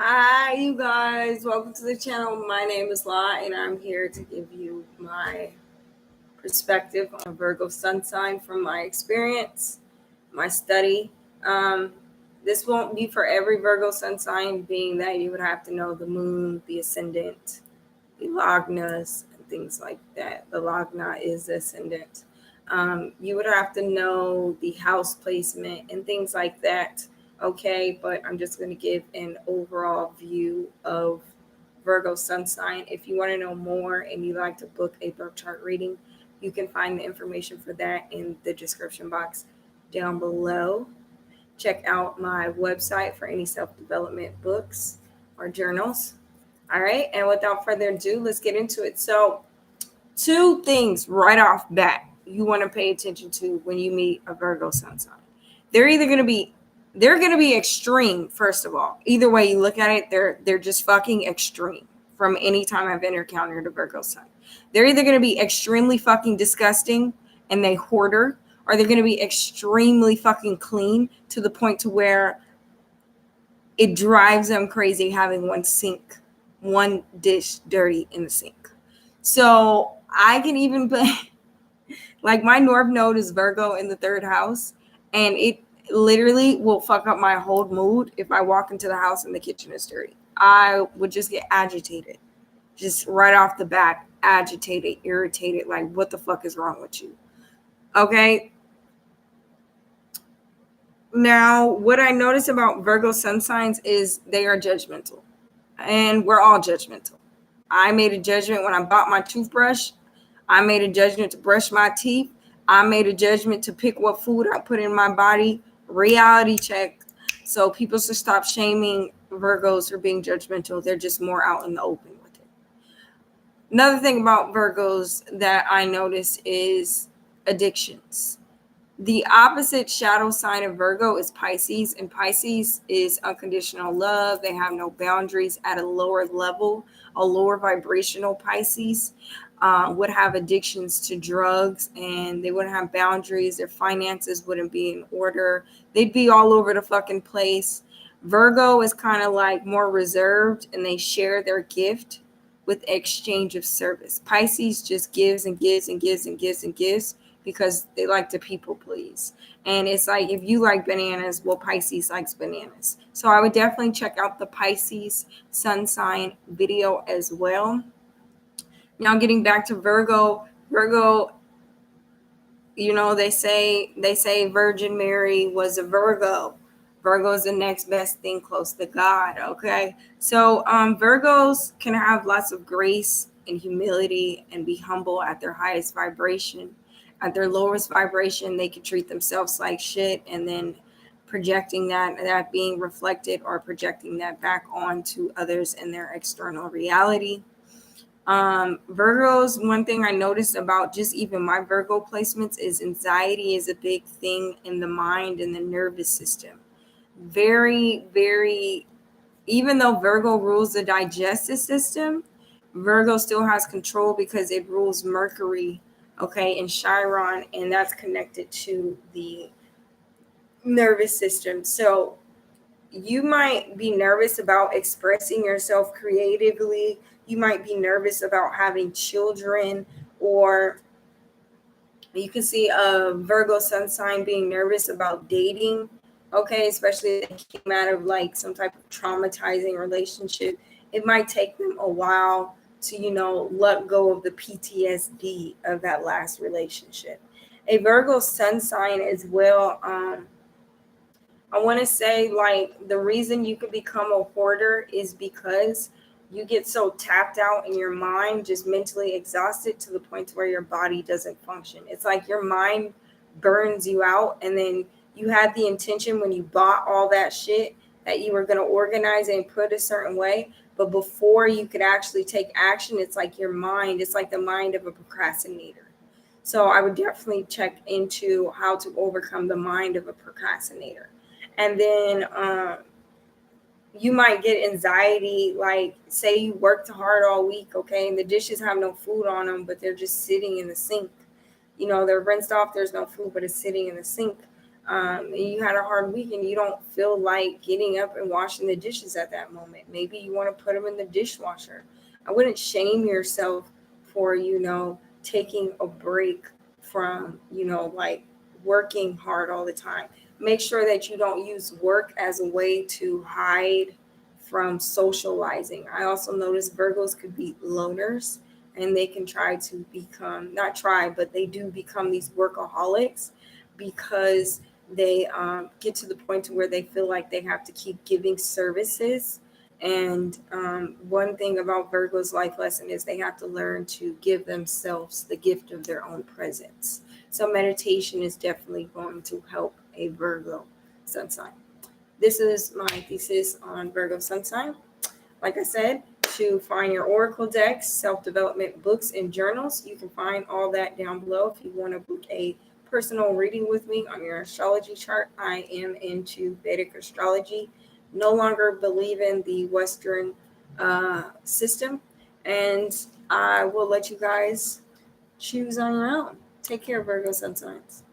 Hi, you guys. Welcome to the channel. My name is La, and I'm here to give you my perspective on Virgo sun sign from my experience, my study. Um, this won't be for every Virgo sun sign, being that you would have to know the moon, the ascendant, the lagnas, and things like that. The lagna is the ascendant. You would have to know the house placement and things like that. Okay, but I'm just going to give an overall view of Virgo sun sign. If you want to know more and you like to book a birth chart reading, you can find the information for that in the description box down below. Check out my website for any self development books or journals. All right, and without further ado, let's get into it. So, two things right off bat you want to pay attention to when you meet a Virgo sun sign. They're either going to be extreme. First of all, either way you look at it, they're just fucking extreme. From any time I've encountered a Virgo sun, they're either going to be extremely fucking disgusting and they hoarder, or they're going to be extremely fucking clean to the point to where it drives them crazy having one dish dirty in the sink. So I can even put like my North Node is Virgo in the third house, and it literally will fuck up my whole mood if I walk into the house and the kitchen is dirty. I would just get agitated, just right off the bat, agitated, irritated. Like, what the fuck is wrong with you? Okay. Now, what I notice about Virgo sun signs is they are judgmental, and we're all judgmental. I made a judgment when I bought my toothbrush. I made a judgment to brush my teeth. I made a judgment to pick what food I put in my body. Reality check. So people should stop shaming Virgos for being judgmental. They're just more out in the open with it. Another thing about Virgos that I notice is addictions. The opposite shadow sign of Virgo is Pisces, and Pisces is unconditional love. They have no boundaries at a lower level. A lower vibrational Pisces would have addictions to drugs, and they wouldn't have boundaries. Their finances wouldn't be in order. They'd be all over the fucking place. Virgo is kind of like more reserved, and they share their gift with exchange of service. Pisces just gives and gives and gives and gives and gives because they like to people please. And it's like, if you like bananas, well, Pisces likes bananas. So I would definitely check out the Pisces sun sign video as well. Now, getting back to Virgo, they say Virgin Mary was a Virgo. Virgo is the next best thing close to God. Okay. So Virgos can have lots of grace and humility and be humble at their highest vibration. At their lowest vibration, they can treat themselves like shit, and then projecting that being reflected or projecting that back onto others in their external reality. Virgos, one thing I noticed about just even my Virgo placements is anxiety is a big thing in the mind and the nervous system. Very, very, even though Virgo rules the digestive system, Virgo still has control because it rules Mercury, okay, and Chiron, and that's connected to the nervous system. So you might be nervous about expressing yourself creatively. You might be nervous about having children, or you can see a Virgo sun sign being nervous about dating. Okay, especially if they came out of like some type of traumatizing relationship. It might take them a while to, let go of the PTSD of that last relationship. A Virgo sun sign as well. I want to say, like, the reason you could become a hoarder is because you get so tapped out in your mind, just mentally exhausted to the point where your body doesn't function. It's like your mind burns you out, and then you had the intention when you bought all that shit that you were going to organize and put a certain way. But before you could actually take action, it's like it's like the mind of a procrastinator. So I would definitely check into how to overcome the mind of a procrastinator. And then you might get anxiety, like say you worked hard all week, okay, and the dishes have no food on them, but they're just sitting in the sink. They're rinsed off, there's no food, but it's sitting in the sink. and you had a hard week and you don't feel like getting up and washing the dishes at that moment. Maybe you want to put them in the dishwasher. I wouldn't shame yourself for, taking a break from, like working hard all the time. Make sure that you don't use work as a way to hide from socializing. I also notice Virgos could be loners, and they can try to become, not try, but they do become these workaholics because they get to the point to where they feel like they have to keep giving services. And one thing about Virgo's life lesson is they have to learn to give themselves the gift of their own presence. So meditation is definitely going to help a Virgo sun sign. This is my thesis on Virgo sun sign. Like I said, to find your oracle decks, self-development books, and journals, you can find all that down below. If you want to book a personal reading with me on your astrology chart, I am into Vedic astrology. No longer believe in the Western system, and I will let you guys choose on your own. Take care, Virgo sun signs.